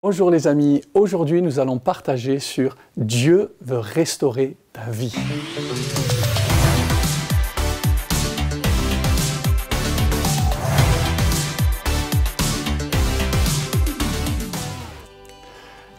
Bonjour les amis, aujourd'hui nous allons partager sur Dieu veut restaurer ta vie.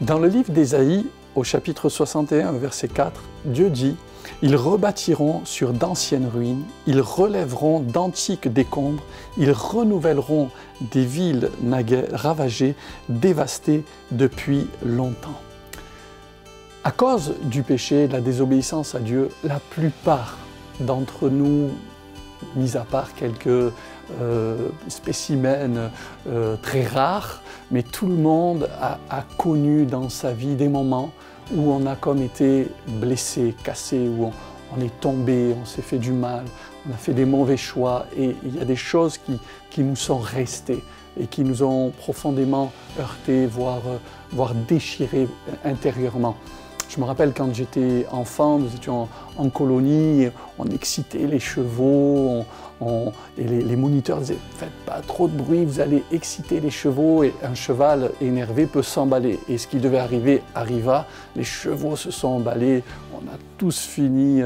Dans le livre d'Ésaïe, au chapitre 61, verset 4, Dieu dit « Ils rebâtiront sur d'anciennes ruines, ils relèveront d'antiques décombres, ils renouvelleront des villes naguère ravagées, dévastées depuis longtemps. » À cause du péché, de la désobéissance à Dieu, la plupart d'entre nous, mis à part quelques spécimens très rares, mais tout le monde a connu dans sa vie des moments où on a comme été blessé, cassé, où on est tombé, on s'est fait du mal, on a fait des mauvais choix et il y a des choses qui nous sont restées et qui nous ont profondément heurtés, voire déchirés intérieurement. Je me rappelle quand j'étais enfant, nous étions en colonie, on excitait les chevaux, et les moniteurs disaient « Faites pas trop de bruit, vous allez exciter les chevaux » et un cheval énervé peut s'emballer. Et ce qui devait arriver arriva, les chevaux se sont emballés, on a tous fini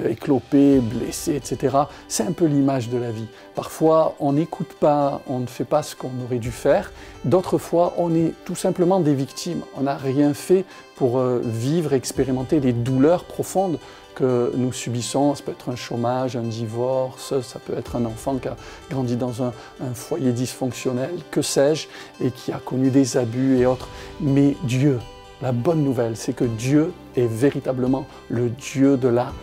éclopés, blessés, etc. C'est un peu l'image de la vie. Parfois, on n'écoute pas, on ne fait pas ce qu'on aurait dû faire. D'autres fois, on est tout simplement des victimes. On n'a rien fait pour vivre, expérimenter les douleurs profondes que nous subissons. Ça peut être un chômage, un divorce, ça peut être un enfant qui a grandi dans un foyer dysfonctionnel, que sais-je, et qui a connu des abus et autres. Mais Dieu, la bonne nouvelle, c'est que Dieu est véritablement le Dieu de la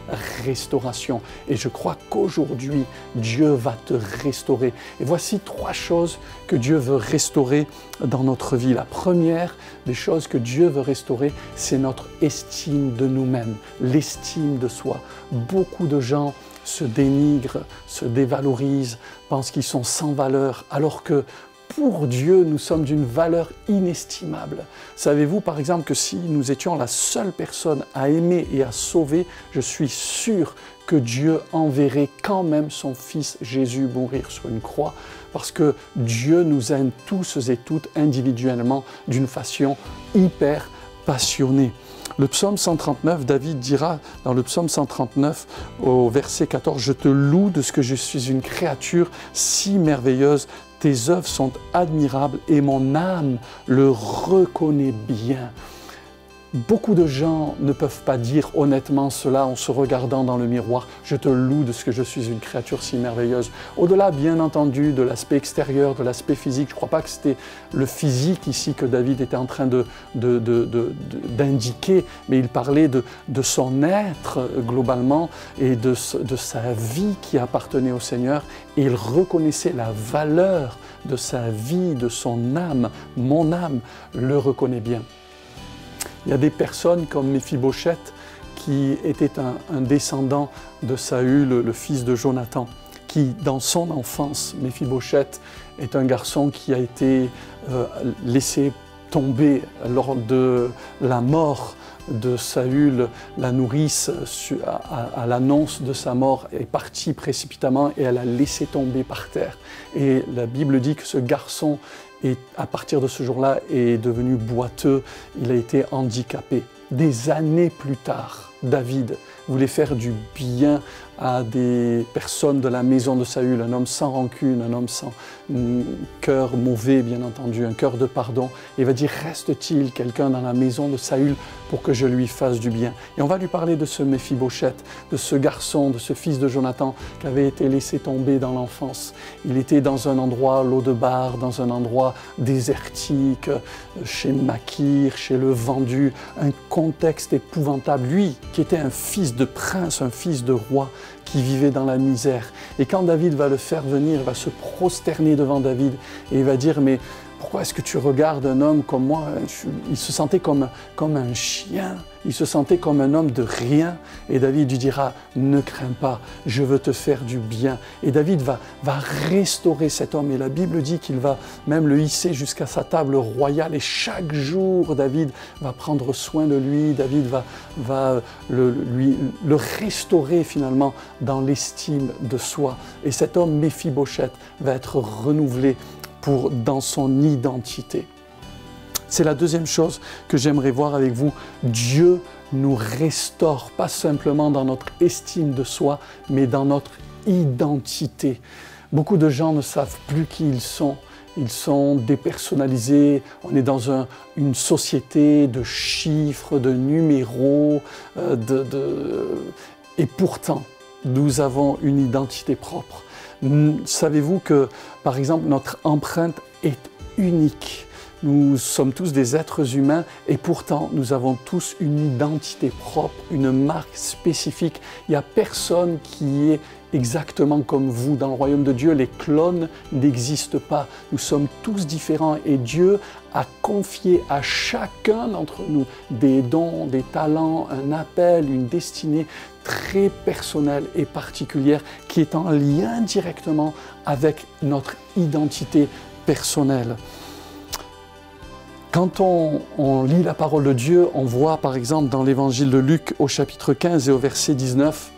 restauration. Et je crois qu'aujourd'hui, Dieu va te restaurer. Et voici 3 choses que Dieu veut restaurer dans notre vie. La première des choses que Dieu veut restaurer, c'est notre estime de nous-mêmes, l'estime de soi. Beaucoup de gens se dénigrent, se dévalorisent, pensent qu'ils sont sans valeur, alors que pour Dieu, nous sommes d'une valeur inestimable. Savez-vous, par exemple, que si nous étions la seule personne à aimer et à sauver, je suis sûr que Dieu enverrait quand même son Fils Jésus mourir sur une croix, parce que Dieu nous aime tous et toutes individuellement d'une façon hyper passionnée. Le psaume 139, David dira dans le psaume 139 au verset 14 « Je te loue de ce que je suis une créature si merveilleuse, tes œuvres sont admirables et mon âme le reconnaît bien. » Beaucoup de gens ne peuvent pas dire honnêtement cela en se regardant dans le miroir « Je te loue de ce que je suis une créature si merveilleuse ». Au-delà, bien entendu, de l'aspect extérieur, de l'aspect physique, je ne crois pas que c'était le physique ici que David était en train d'indiquer, mais il parlait de son être globalement et de sa vie qui appartenait au Seigneur, et il reconnaissait la valeur de sa vie, de son âme. Mon âme le reconnaît bien. Il y a des personnes comme Méphibosheth qui était un descendant de Saül, le fils de Jonathan, qui dans son enfance, Méphibosheth est un garçon qui a été laissé tomber lors de la mort de Saül. La nourrice, à l'annonce de sa mort, est partie précipitamment et elle a laissé tomber par terre. Et la Bible dit que ce garçon, et à partir de ce jour-là, est devenu boiteux, il a été handicapé. Des années plus tard, David voulait faire du bien à des personnes de la maison de Saül, un homme sans rancune, un homme sans cœur mauvais, bien entendu, un cœur de pardon. Et il va dire, reste-t-il quelqu'un dans la maison de Saül pour que je lui fasse du bien? Et on va lui parler de ce Méphibosheth, de ce garçon, de ce fils de Jonathan qui avait été laissé tomber dans l'enfance. Il était dans un endroit, Lo-debar, dans un endroit désertique, chez Makir, chez le vendu, un contexte épouvantable. Lui, qui était un fils de prince, un fils de roi, qui vivait dans la misère. Et quand David va le faire venir, il va se prosterner devant David et il va dire « Mais pourquoi est-ce que tu regardes un homme comme moi ?» Il se sentait comme un chien, il se sentait comme un homme de rien. Et David lui dira « Ne crains pas, je veux te faire du bien. » Et David va restaurer cet homme. Et la Bible dit qu'il va même le hisser jusqu'à sa table royale. Et chaque jour, David va prendre soin de lui. David va le restaurer finalement dans l'estime de soi. Et cet homme, Méphibosheth, va être renouvelé dans son identité. C'est la deuxième chose que j'aimerais voir avec vous. Dieu nous restaure, pas simplement dans notre estime de soi, mais dans notre identité. Beaucoup de gens ne savent plus qui ils sont. Ils sont dépersonnalisés, on est dans une société de chiffres, de numéros, et pourtant, nous avons une identité propre. Savez-vous que, par exemple, notre empreinte est unique? Nous sommes tous des êtres humains et pourtant nous avons tous une identité propre, une marque spécifique. Il n'y a personne qui est exactement comme vous. Dans le royaume de Dieu, les clones n'existent pas. Nous sommes tous différents et Dieu a confié à chacun d'entre nous des dons, des talents, un appel, une destinée très personnelle et particulière qui est en lien directement avec notre identité personnelle. Quand on lit la parole de Dieu, on voit par exemple dans l'évangile de Luc au chapitre 15 et au verset 19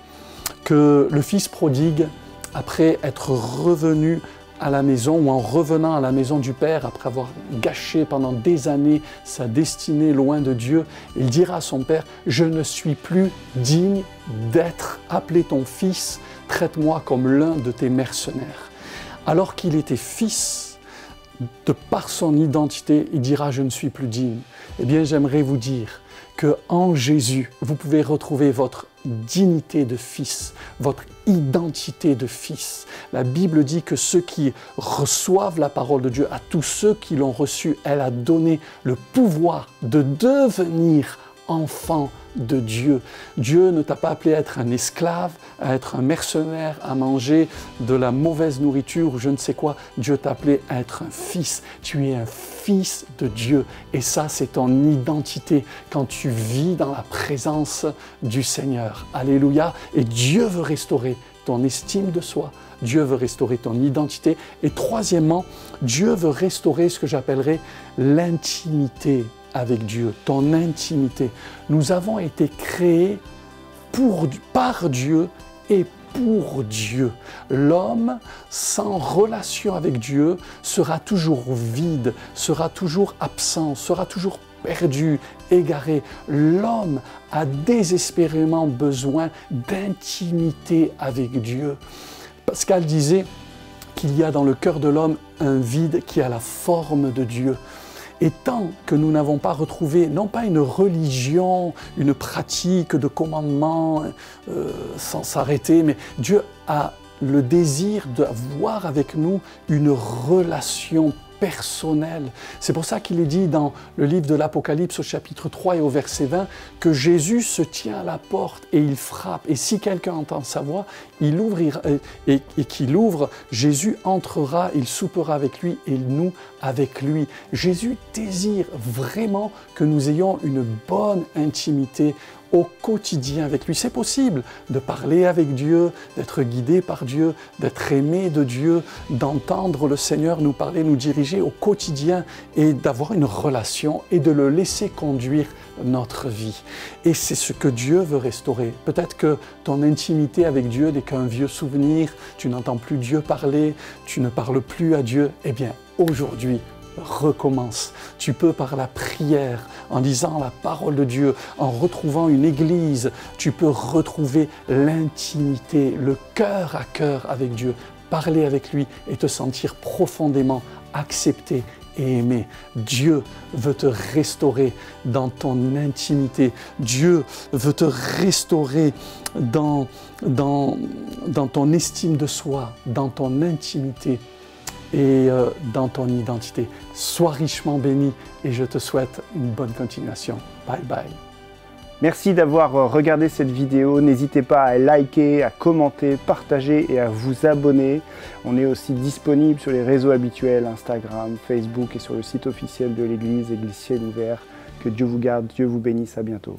que le fils prodigue, après être revenu à la maison ou en revenant à la maison du Père, après avoir gâché pendant des années sa destinée loin de Dieu, il dira à son Père « Je ne suis plus digne d'être appelé ton fils, traite-moi comme l'un de tes mercenaires. » Alors qu'il était fils, de par son identité, il dira « Je ne suis plus digne ». Eh bien, j'aimerais vous dire qu'en Jésus, vous pouvez retrouver votre dignité de fils, votre identité de fils. La Bible dit que ceux qui reçoivent la parole de Dieu, à tous ceux qui l'ont reçue, elle a donné le pouvoir de devenir enfant de Dieu. Dieu ne t'a pas appelé à être un esclave, à être un mercenaire, à manger de la mauvaise nourriture ou je ne sais quoi. Dieu t'a appelé à être un fils. Tu es un fils de Dieu et ça, c'est ton identité quand tu vis dans la présence du Seigneur. Alléluia. Et Dieu veut restaurer ton estime de soi. Dieu veut restaurer ton identité. Et troisièmement, Dieu veut restaurer ce que j'appellerais l'intimité avec Dieu, ton intimité. Nous avons été créés par Dieu et pour Dieu. L'homme sans relation avec Dieu sera toujours vide, sera toujours absent, sera toujours perdu, égaré. L'homme a désespérément besoin d'intimité avec Dieu. Pascal disait qu'il y a dans le cœur de l'homme un vide qui a la forme de Dieu. Et tant que nous n'avons pas retrouvé, non pas une religion, une pratique de commandement sans s'arrêter, mais Dieu a le désir d'avoir avec nous une relation personnelle. C'est pour ça qu'il est dit dans le livre de l'Apocalypse au chapitre 3 et au verset 20 que Jésus se tient à la porte et il frappe. Et si quelqu'un entend sa voix, il ouvrira, et qu'il ouvre, Jésus entrera, il soupera avec lui et nous avec lui. Jésus désire vraiment que nous ayons une bonne intimité au quotidien avec lui. C'est possible de parler avec Dieu, d'être guidé par Dieu, d'être aimé de Dieu, d'entendre le Seigneur nous parler, nous diriger au quotidien et d'avoir une relation et de le laisser conduire notre vie. Et c'est ce que Dieu veut restaurer. Peut-être que ton intimité avec Dieu n'est qu'un vieux souvenir, tu n'entends plus Dieu parler, tu ne parles plus à Dieu. Eh bien, aujourd'hui, recommence. Tu peux par la prière, en lisant la parole de Dieu, en retrouvant une église, tu peux retrouver l'intimité, le cœur à cœur avec Dieu, parler avec lui et te sentir profondément accepté et aimé. Dieu veut te restaurer dans ton intimité. Dieu veut te restaurer dans ton estime de soi, dans ton intimité et dans ton identité. Sois richement béni et je te souhaite une bonne continuation. Bye bye. Merci d'avoir regardé cette vidéo. N'hésitez pas à liker, à commenter, partager et à vous abonner. On est aussi disponible sur les réseaux habituels, Instagram, Facebook et sur le site officiel de l'église, Église Ciel Ouvert. Que Dieu vous garde, Dieu vous bénisse, à bientôt.